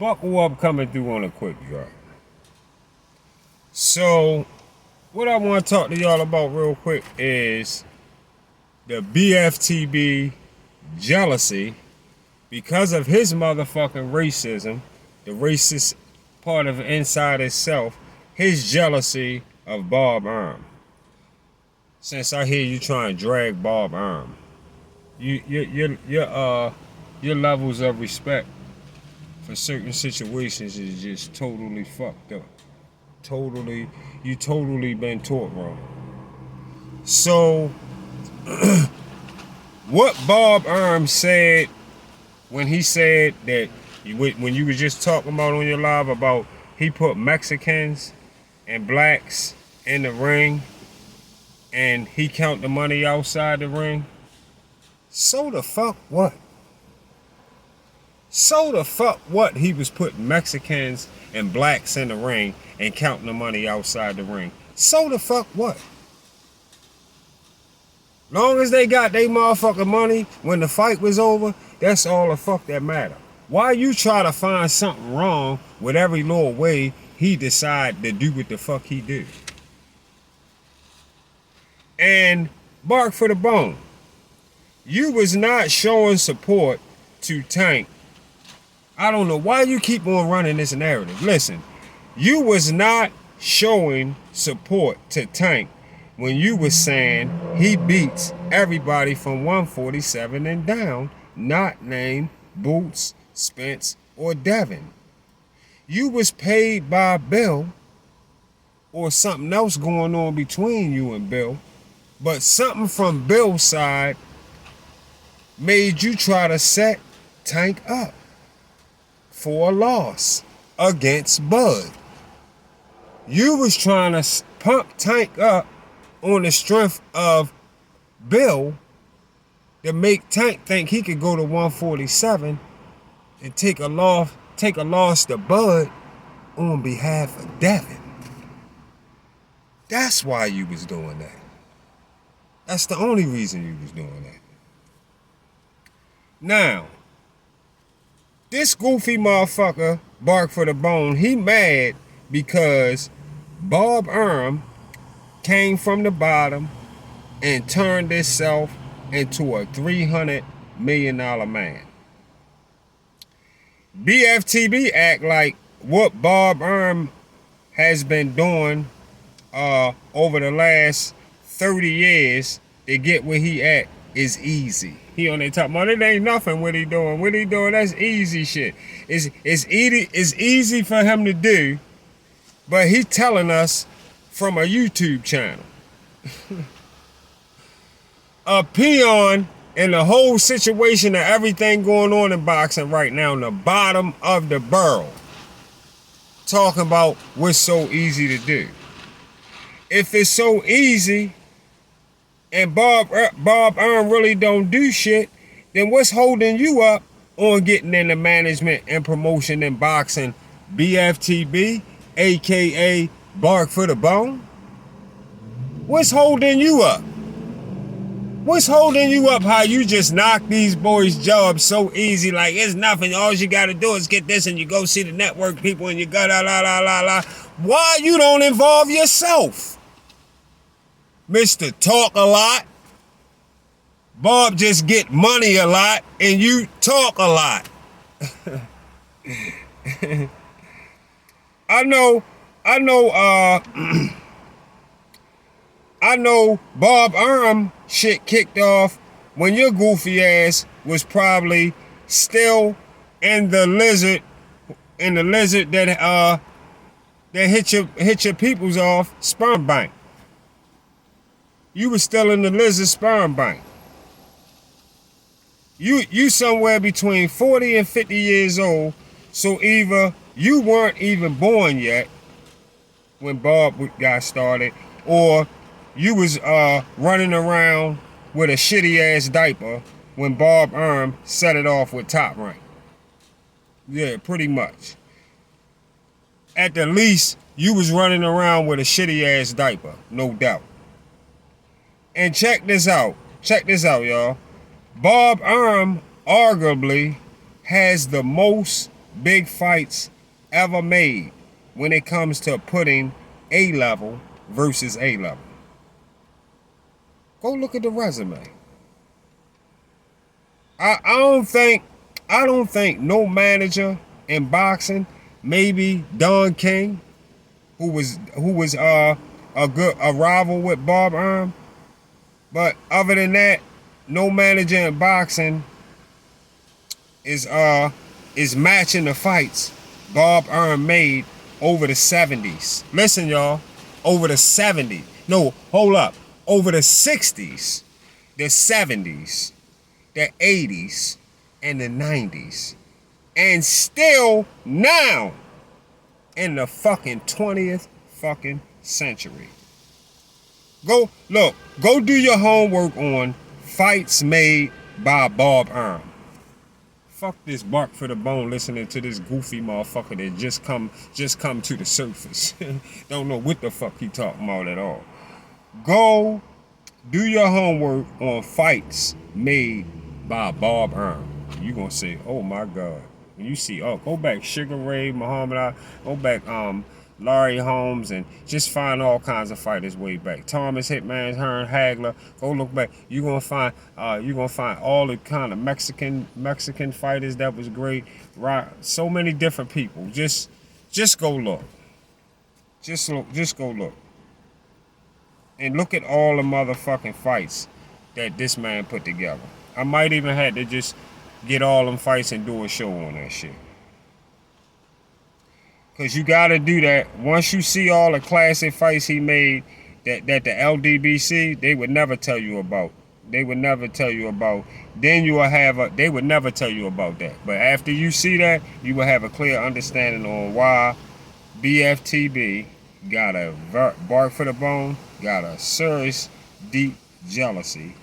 Buckle up, coming through on a quick drop. So, what I want to talk to y'all about real quick is the BFTB jealousy because of his motherfucking racism, the racist part of inside itself, his jealousy of Bob Arum. Since I hear you trying to drag Bob Arum, your levels of respect for certain situations is just totally fucked up. You totally been taught wrong. So, what Bob Arum said when he said that, when you was just talking about on your live about he put Mexicans and blacks in the ring and he count the money outside the ring, so the fuck what? So the fuck what he was putting Mexicans and blacks in the ring and counting the money outside the ring? So the fuck what? Long as they got their motherfucking money when the fight was over, that's all the fuck that matter. Why you try to find something wrong with every little way he decide to do what the fuck he do? And bark for the bone. You was not showing support to Tank. I don't know why you keep on running this narrative. Listen, you was not showing support to Tank when you was saying he beats everybody from 147 and down, not named Boots, Spence, or Devin. You was paid by Bill or something else going on between you and Bill, but something from Bill's side made you try to set Tank up for a loss against Bud. You was trying to pump Tank up on the strength of Bill to make Tank think he could go to 147 and take a loss to Bud on behalf of Devin. That's why you was doing that. That's the only reason you was doing that. Now, this goofy motherfucker, bark for the bone, he mad because Bob Arum came from the bottom and turned himself into a $300 million man. BFTB act like what Bob Arum has been doing over the last 30 years to get where he at is easy. He on there talking about it ain't nothing what he doing. What he doing, that's easy shit. It's easy for him to do, but he telling us from a YouTube channel. A peon in the whole situation of everything going on in boxing right now, in the bottom of the barrel, talking about what's so easy to do. If it's so easy and Bob Arum really don't do shit, then what's holding you up on getting into management and promotion in boxing? BFTB, aka Bark for the Bone? What's holding you up? What's holding you up how you just knock these boys' jobs so easy, like it's nothing, all you gotta do is get this and you go see the network people and you go la la la la la. Why you don't involve yourself? Mr. Talk a lot. Bob just get money a lot and you talk a lot. I know Bob Arum shit kicked off when your goofy ass was probably still in the lizard that hit your peoples off sperm bank. You was still in the lizard sperm bank. You somewhere between 40 and 50 years old, so either you weren't even born yet when Bob got started, or you was running around with a shitty ass diaper when Bob Arum set it off with Top Rank. Yeah, pretty much. At the least, you was running around with a shitty ass diaper, no doubt. And check this out, y'all. Bob Arum arguably has the most big fights ever made when it comes to putting A level versus A level. Go look at the resume. I don't think no manager in boxing, maybe Don King, who was a rival with Bob Arum, but other than that, no manager in boxing is matching the fights Bob Arum made over the 70s. Listen, y'all, over the 70s. No, hold up. Over the 60s, the 70s, the 80s, and the 90s. And still now in the fucking 20th fucking century. Go do your homework on fights made by Bob Arum. Fuck this bark for the bone listening to this goofy motherfucker that just come to the surface. Don't know what the fuck he talking about at all. Go do your homework on fights made by Bob Arum. You gonna say, oh my God. When you see, go back Sugar Ray, Muhammad Ali, go back Larry Holmes, and just find all kinds of fighters way back. Thomas Hitman Hearn, Hagler. Go look back. You're gonna find all the kind of Mexican fighters that was great. Right, so many different people. Just go look. Just go look. And look at all the motherfucking fights that this man put together. I might even have to just get all them fights and do a show on that shit. Because you got to do that. Once you see all the classic fights he made that the LDBC, they would never tell you about. They would never tell you about. Then you will they would never tell you about that. But after you see that, you will have a clear understanding on why BFTB got a bark for the bone, got a serious, deep jealousy.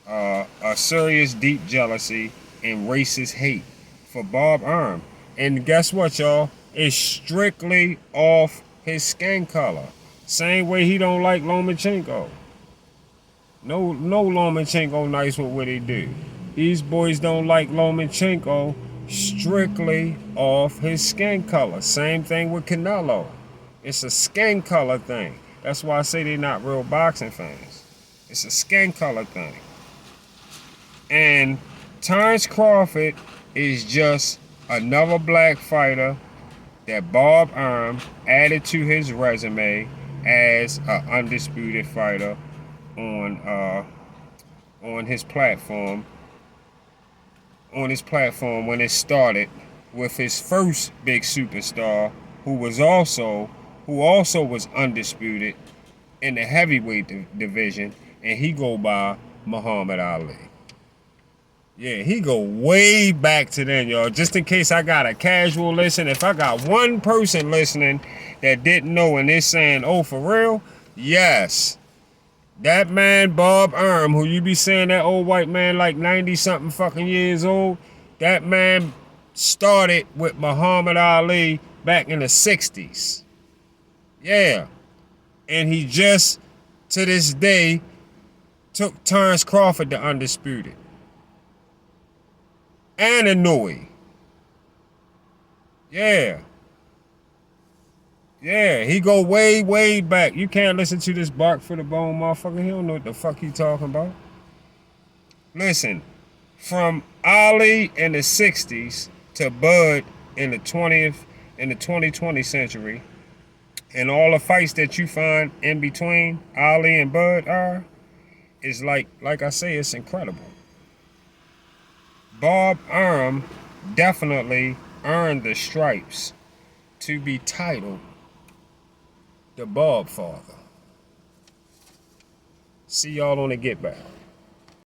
A serious, deep jealousy and racist hate for Bob Arum. And guess what, y'all? It's strictly off his skin color. Same way he don't like Lomachenko. No Lomachenko nice with what he do. These boys don't like Lomachenko strictly off his skin color. Same thing with Canelo. It's a skin color thing. That's why I say they're not real boxing fans. It's a skin color thing. And Terrence Crawford is just another black fighter that Bob Arum added to his resume as an undisputed fighter on his platform. On his platform when it started with his first big superstar, who also was undisputed in the heavyweight division, and he go by Muhammad Ali. Yeah, he go way back to then, y'all. Just in case I got a casual listen, if I got one person listening that didn't know and they're saying, oh, for real? Yes. That man, Bob Arum, who you be saying that old white man like 90-something fucking years old, that man started with Muhammad Ali back in the 60s. Yeah. And he just, to this day, took Terrence Crawford to undisputed. And Inouye. Yeah. Yeah, he go way, way back. You can't listen to this bark for the bone motherfucker. He don't know what the fuck he talking about. Listen, from Ali in the 60s to Bud in the 20th century, and all the fights that you find in between Ali and Bud is like I say, it's incredible. Bob Arum definitely earned the stripes to be titled the Bob Father. See y'all on the Get Back.